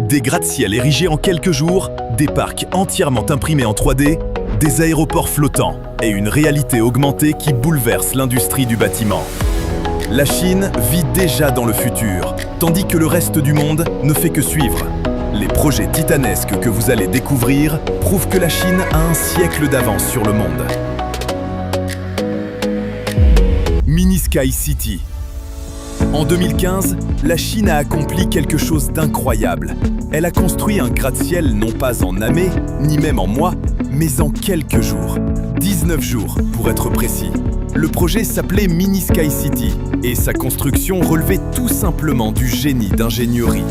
Des gratte-ciels érigés en quelques jours, des parcs entièrement imprimés en 3D, des aéroports flottants et une réalité augmentée qui bouleverse l'industrie du bâtiment. La Chine vit déjà dans le futur, tandis que le reste du monde ne fait que suivre. Les projets titanesques que vous allez découvrir prouvent que la Chine a un siècle d'avance sur le monde. Mini Sky City. En 2015, la Chine a accompli quelque chose d'incroyable. Elle a construit un gratte-ciel non pas en années, ni même en mois, mais en quelques jours. 19 jours, pour être précis. Le projet s'appelait Mini Sky City et sa construction relevait tout simplement du génie d'ingénierie.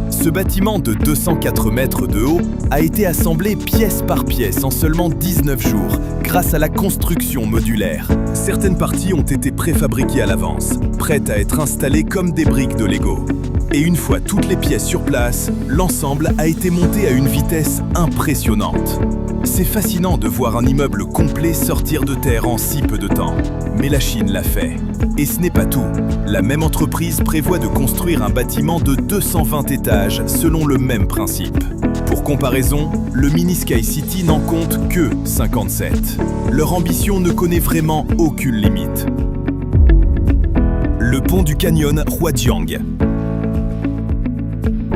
Ce bâtiment de 204 mètres de haut a été assemblé pièce par pièce en seulement 19 jours grâce à la construction modulaire. Certaines parties ont été préfabriquées à l'avance, prêtes à être installées comme des briques de Lego. Et une fois toutes les pièces sur place, l'ensemble a été monté à une vitesse impressionnante. C'est fascinant de voir un immeuble complet sortir de terre en si peu de temps. Mais la Chine l'a fait. Et ce n'est pas tout. La même entreprise prévoit de construire un bâtiment de 220 étages selon le même principe. Pour comparaison, le Mini Sky City n'en compte que 57. Leur ambition ne connaît vraiment aucune limite. Le pont du canyon Huajiang.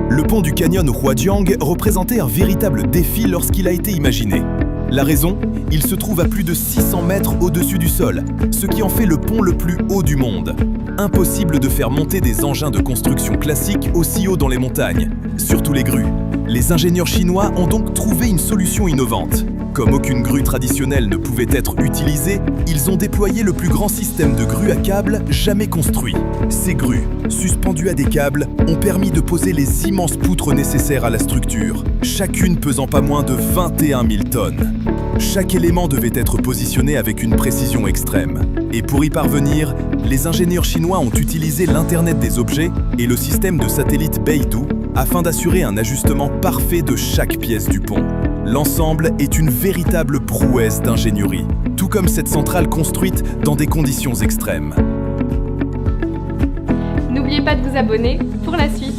Le pont du canyon Huajiang représentait un véritable défi lorsqu'il a été imaginé. La raison ? Il se trouve à plus de 600 mètres au-dessus du sol, ce qui en fait le pont le plus haut du monde. Impossible de faire monter des engins de construction classiques aussi haut dans les montagnes, surtout les grues. Les ingénieurs chinois ont donc trouvé une solution innovante. Comme aucune grue traditionnelle ne pouvait être utilisée, ils ont déployé le plus grand système de grues à câbles jamais construit. Ces grues, suspendues à des câbles, ont permis de poser les immenses poutres nécessaires à la structure, chacune pesant pas moins de 21 000 tonnes. Chaque élément devait être positionné avec une précision extrême. Et pour y parvenir, les ingénieurs chinois ont utilisé l'Internet des objets et le système de satellite Beidou afin d'assurer un ajustement parfait de chaque pièce du pont. L'ensemble est une véritable prouesse d'ingénierie, tout comme cette centrale construite dans des conditions extrêmes. N'oubliez pas de vous abonner pour la suite.